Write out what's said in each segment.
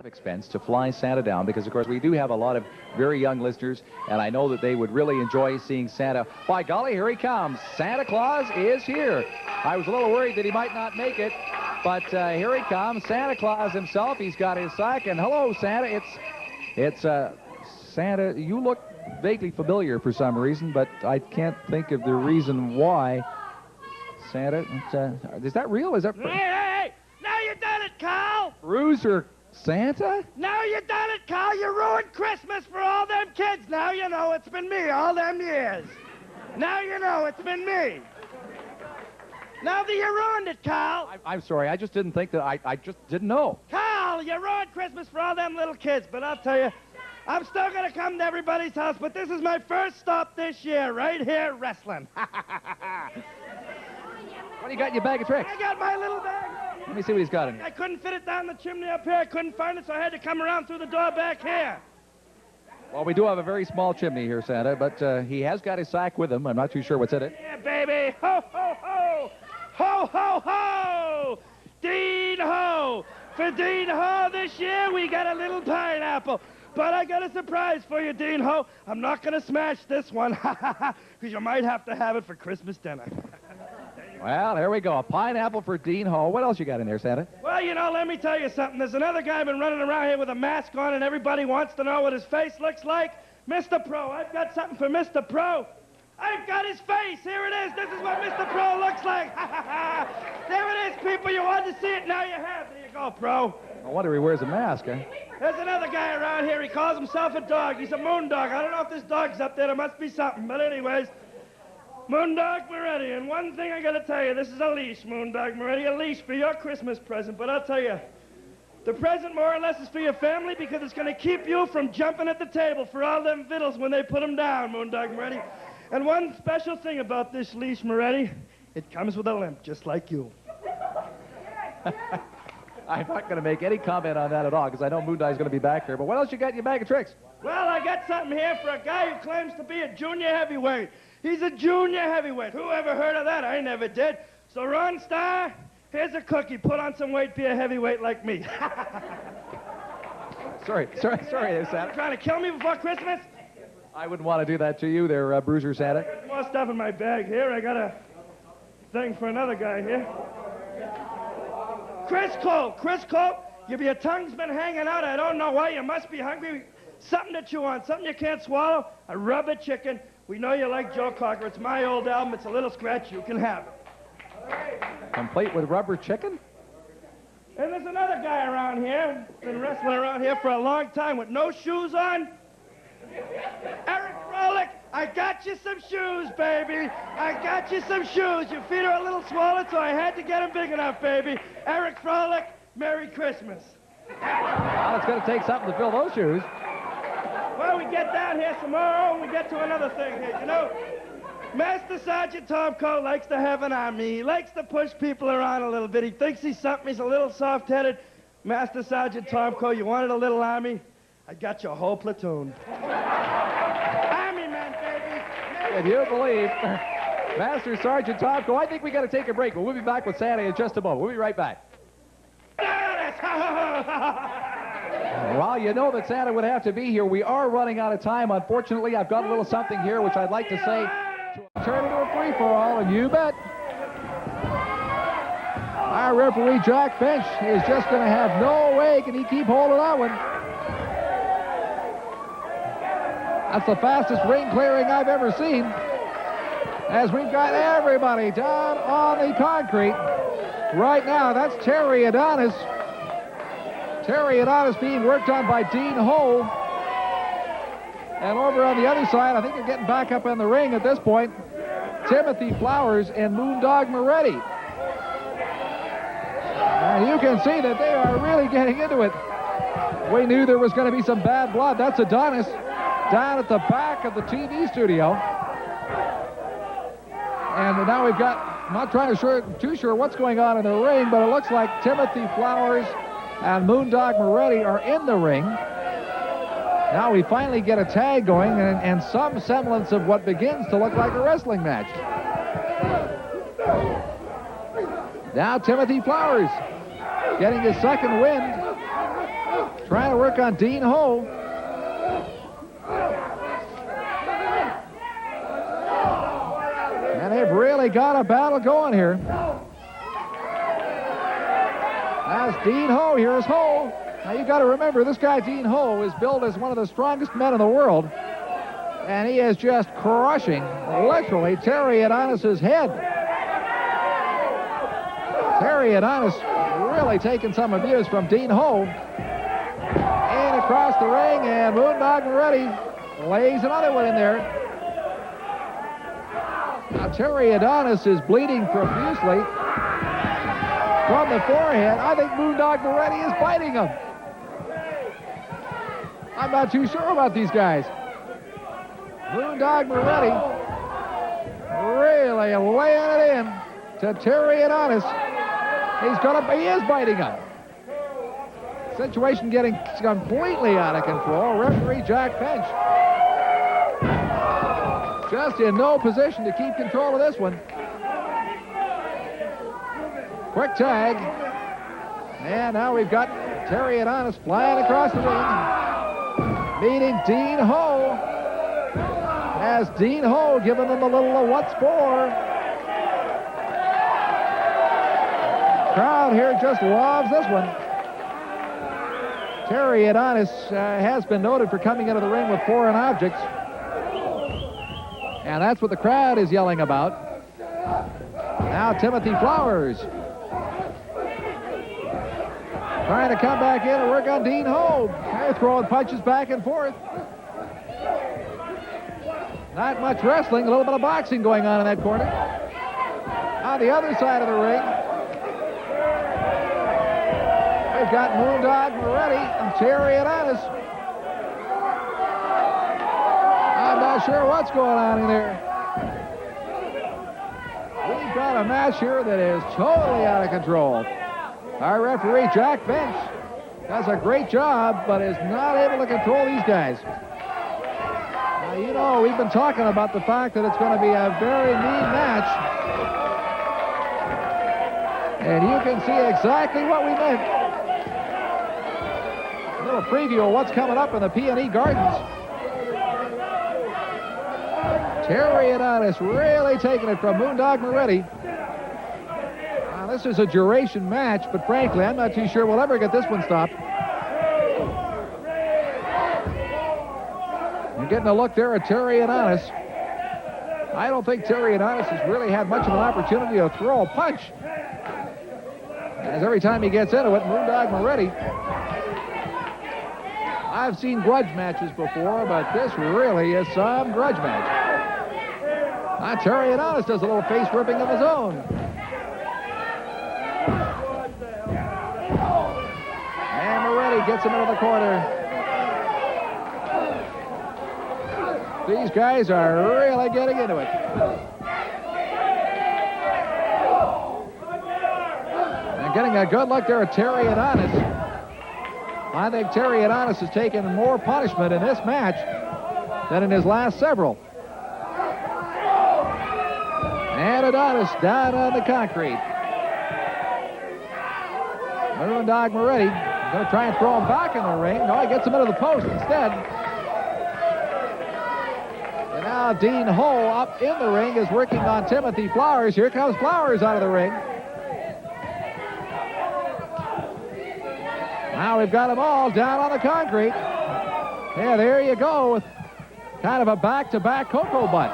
expense to fly Santa down because, of course, we do have a lot of very young listeners, and I know that they would really enjoy seeing Santa. By golly, here he comes. Santa Claus is here. I was a little worried that he might not make it, but here he comes, Santa Claus himself. He's got his sack, and hello, Santa. It's Santa. You look vaguely familiar for some reason, but I can't think of the reason why. Santa, is that real? Is that... Hey! Now you done it, Carl! Bruiser Santa? Now you done it, Carl! You ruined Christmas for all them kids! Now you know it's been me all them years! Now you know it's been me! Now that you ruined it, Carl! I'm sorry, I just didn't think that... I just didn't know. Carl, you ruined Christmas for all them little kids, but I'll tell you, I'm still gonna come to everybody's house, but this is my first stop this year, right here, wrestling. What do you got in your bag of tricks? I got my little bag. Let me see what he's got in here. I couldn't fit it down the chimney up here. I couldn't find it, so I had to come around through the door back here. Well, we do have a very small chimney here, Santa, but he has got his sack with him. I'm not too sure what's in it. Yeah, baby. Ho, ho, ho. Ho, ho, ho. Dean Ho. For Dean Ho this year, we got a little pineapple. But I got a surprise for you, Dean Ho. I'm not going to smash this one, because you might have to have it for Christmas dinner. Well, there we go. A pineapple for Dean Ho. What else you got in there, Santa? Well, you know, let me tell you something. There's another guy been running around here with a mask on, and everybody wants to know what his face looks like. Mr. Pro. I've got something for Mr. Pro. I've got his face. Here it is. This is what Mr. Pro looks like. There it is, people. You wanted to see it. Now you have. There you go, Pro. No wonder he wears a mask, huh? There's another guy around here. He calls himself a dog. He's a moon dog. I don't know if this dog's up there. There must be something. But anyways... Moondog Moretti, and one thing I gotta tell you, this is a leash, Moondog Moretti, a leash for your Christmas present, but I'll tell you, the present more or less is for your family because it's gonna keep you from jumping at the table for all them victuals when they put them down, Moondog Moretti. And one special thing about this leash, Moretti, it comes with a limp, just like you. I'm not gonna make any comment on that at all because I know Moondog's gonna be back here, but what else you got in your bag of tricks? Well, I got something here for a guy who claims to be a junior heavyweight. He's a junior heavyweight. Who ever heard of that? I never did. So, Ron Starr, here's a cookie. Put on some weight, be a heavyweight like me. Sorry there, Santa. You trying to kill me before Christmas? I wouldn't want to do that to you there, Bruiser Santa. There's more stuff in my bag here. I got a thing for another guy here. Chris Cole, your tongue's been hanging out. I don't know why. You must be hungry. Something to chew on, something you can't swallow. A rubber chicken. We know you like Joe Cocker. It's my old album. It's a little scratch. You can have it. Complete with rubber chicken? And there's another guy around here. Been wrestling around here for a long time with no shoes on. Eric Frolic, I got you some shoes, baby. I got you some shoes. Your feet are a little swollen, so I had to get them big enough, baby. Eric Frolic, Merry Christmas. Well, it's going to take something to fill those shoes. Well, we get down here tomorrow, and we get to another thing here. You know, Master Sergeant Tomkos likes to have an army. He likes to push people around a little bit. He thinks he's something. He's a little soft-headed. Master Sergeant Tomkos, you wanted a little army? I got your whole platoon. Army men, baby. If you believe, Master Sergeant Tomkos, I think we got to take a break, but we'll be back with Santa in just a moment. We'll be right back. Well, you know that Santa would have to be here. We are running out of time. Unfortunately, I've got a little something here which I'd like to say. Turn into a free-for-all, and you bet. Our referee, Jack Finch, is just going to have no way can he keep hold of that one. That's the fastest ring clearing I've ever seen. As we've got everybody down on the concrete. Right now, that's Terry Adonis. Terry Adonis being worked on by Dean Ho. And over on the other side, I think they're getting back up in the ring at this point, Timothy Flowers and Moondog Moretti. And you can see that they are really getting into it. We knew there was going to be some bad blood. That's Adonis down at the back of the TV studio. And now we've got, I'm not too sure what's going on in the ring, but it looks like Timothy Flowers and Moondog Moretti are in the ring. Now we finally get a tag going and some semblance of what begins to look like a wrestling match. Now Timothy Flowers getting his second wind. work on Dean Ho. And they've really got a battle going here. That's Dean Ho. Here's Ho. Now, you got to remember, this guy, Dean Ho, is billed as one of the strongest men in the world. And he is just crushing, literally, Terry Adonis's head. Terry Adonis really taking some abuse from Dean Ho. And across the ring, and Moondog Moretti lays another one in there. Now, Terry Adonis is bleeding profusely from the forehead. I think Moondog Moretti is biting him. I'm not too sure about these guys. Moondog Moretti really laying it in to Terry Adonis. He is biting him. Situation getting completely out of control. Referee Jack Finch just in no position to keep control of this one. Quick tag. And now we've got Terry Adonis flying across the ring, meeting Dean Ho. As Dean Ho giving them a little what's for. Crowd here just loves this one. Terry Adonis has been noted for coming into the ring with foreign objects. And that's what the crowd is yelling about. Now Timothy Flowers trying to come back in and work on Dean Ho. They're throwing punches back and forth. Not much wrestling, a little bit of boxing going on in that corner. On the other side of the ring, we've got Moondog Moretti and Terry Adonis. I'm not sure what's going on in there. We've got a match here that is totally out of control. Our referee, Jack Finch, does a great job, but is not able to control these guys. Now, you know, we've been talking about the fact that it's going to be a very mean match. And you can see exactly what we meant. A little preview of what's coming up in the P&E Gardens. Terry Adonis really taking it from Moondog Moretti. Now, this is a duration match, but frankly, I'm not too sure we'll ever get this one stopped. You're getting a look there at Terry Adonis. I don't think Terry Adonis has really had much of an opportunity to throw a punch. As every time he gets into it, Moondog Moretti. I've seen grudge matches before, but this really is some grudge match. Now Terry Adonis does a little face ripping of his own. And Moretti gets him into the corner. These guys are really getting into it. And getting a good look there at Terry Adonis. I think Terry Adonis has taken more punishment in this match than in his last several. And Adonis down on the concrete. Moondog Moretti going to try and throw him back in the ring. No, he gets him into the post instead. And now Dean Ho up in the ring is working on Timothy Flowers. Here comes Flowers out of the ring. Now we've got them all down on the concrete. Yeah, there you go with kind of a back-to-back cocoa butt.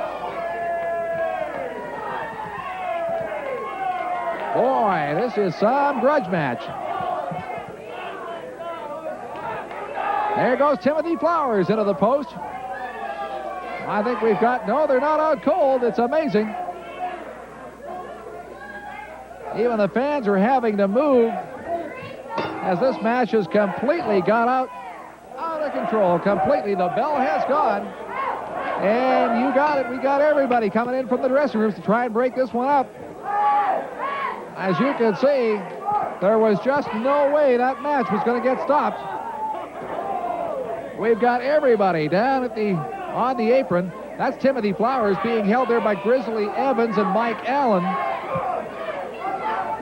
Boy, this is some grudge match. There goes Timothy Flowers into the post. I think we've got, no, they're not out cold. It's amazing. Even the fans are having to move as this match has completely got out of control. Completely. The bell has gone. And you got it. We got everybody coming in from the dressing rooms to try and break this one up. As you can see, there was just no way that match was going to get stopped. We've got everybody down at on the apron. That's Timothy Flowers being held there by Grizzly Evans and Mike Allen.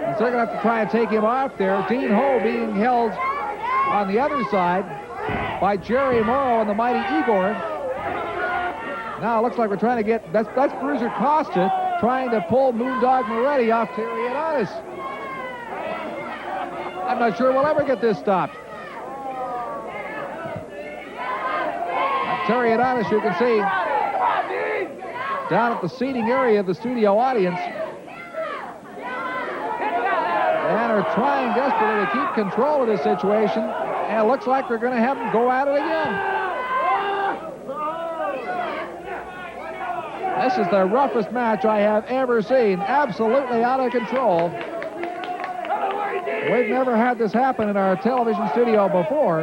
And so they're going to have to try and take him off there. Dean Ho being held on the other side. by Jerry Morrow and the mighty Igor. Now it looks like we're trying to get, that's Bruiser Costa trying to pull Moondog Moretti off Terry Adonis. I'm not sure we'll ever get this stopped. Terry Adonis, you can see, down at the seating area of the studio audience, and are trying desperately to keep control of this situation, and it looks like they're going to have them go at it again. This is the roughest match I have ever seen. Absolutely out of control. We've never had this happen in our television studio before.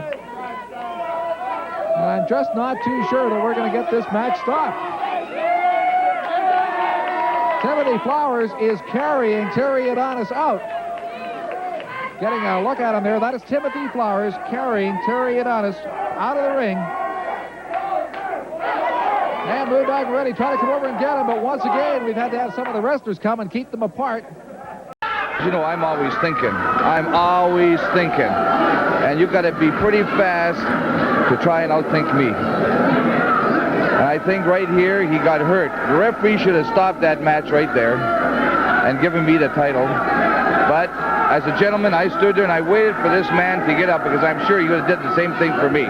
And I'm just not too sure that we're going to get this match stopped. Timothy Flowers is carrying Terry Adonis out. Getting a look at him there. That is Timothy Flowers carrying Terry Adonis out of the ring. And Moondog Moretti trying to come over and get him, but once again, we've had to have some of the wrestlers come and keep them apart. You know, I'm always thinking. And you got to be pretty fast to try and outthink me. And I think right here, he got hurt. The referee should have stopped that match right there and given me the title. But as a gentleman, I stood there and I waited for this man to get up because I'm sure he would have did the same thing for me.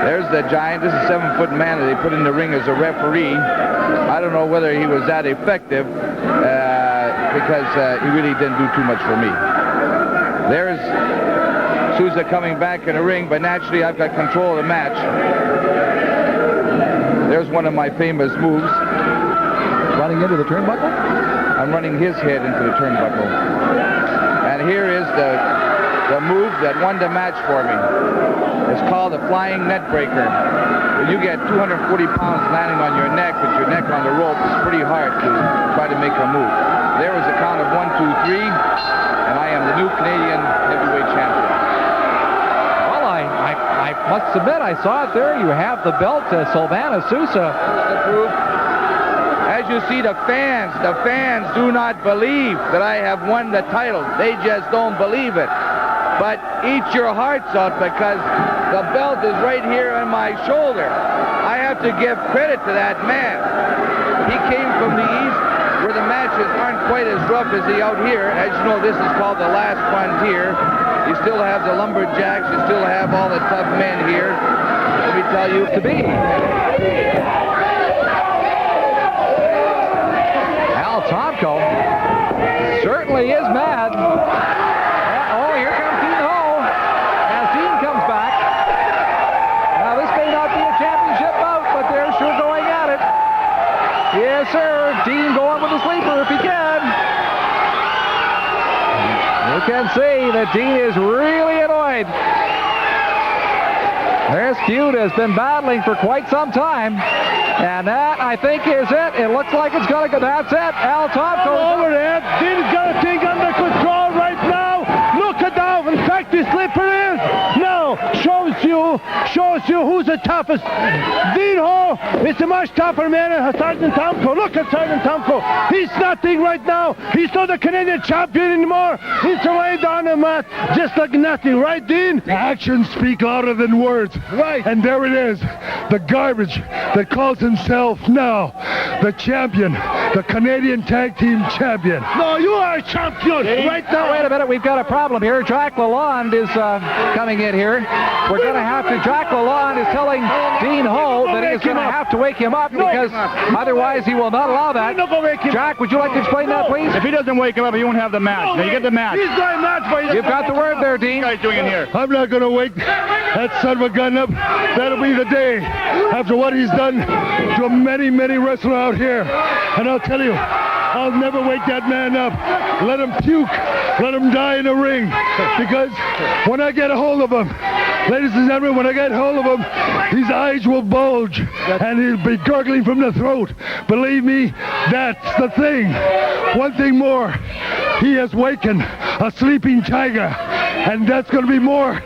There's the giant. This is a 7-foot man that they put in the ring as a referee. I don't know whether he was that effective because he really didn't do too much for me. There's Sousa coming back in the ring, but naturally I've got control of the match. There's one of my famous moves. Running into the turnbuckle? I'm running his head into the turnbuckle. And here is the move that won the match for me. It's called a flying net breaker. When you get 240 pounds landing on your neck with your neck on the rope, it's pretty hard to try to make a move. There was a count of 1, 2, 3, and I am the new Canadian heavyweight champion. Well, I must admit, I saw it there. You have the belt to Sylvana Sousa. That's the proof. As you see, the fans do not believe that I have won the title. They just don't believe it. But eat your hearts out because the belt is right here on my shoulder. I have to give credit to that man. He came from the east where the matches aren't quite as rough as the out here. As you know, this is called the last frontier. You still have the lumberjacks. You still have all the tough men here. Let me tell you. To be. Al Tomko certainly is mad. Oh, here comes Dean Ho as Dean comes back. Now, this may not be a championship bout, but they're sure going at it. Yes, sir. Dean going with the sleeper if he can. You can see that Dean is really annoyed. This feud has been battling for quite some time. And that, I think, is it. It looks like it's going to go. That's it. Al Tomko over there. Dean's got a thing under control right now. Look at how effective the slipper is. Now, shows you who's the toughest. Dean Ho is a much tougher man than Sergeant Tomko. Look at Sergeant Tomko. He's nothing right now. He's not the Canadian champion anymore. He's away down the mat, just like nothing. Right, Dean? Actions speak louder than words. Right. And there it is. The garbage that calls himself now the champion, the Canadian Tag Team Champion. No, you are a champion right now. Wait a minute, we've got a problem here. Jack Lalonde is coming in here. We're going to have to, Jack Lalonde is telling Dean Ho that he is going to have to wake him up because otherwise he will not allow that. Jack, would you like to explain that, please? If he doesn't wake him up, he won't have the match. Now you get the match. He's going match, but You've got the word there, Dean. What are you guys doing in here? I'm not going to wake that son of a gun up. That'll be the day after what he's done to many, many wrestlers out here. And I'll tell you, I'll never wake that man up. Let him puke. Let him die in the ring. Because when I get a hold of him, ladies and gentlemen, when I get hold of him, his eyes will bulge and he'll be gurgling from the throat. Believe me, that's the thing. One thing more, he has wakened a sleeping tiger, and that's going to be more.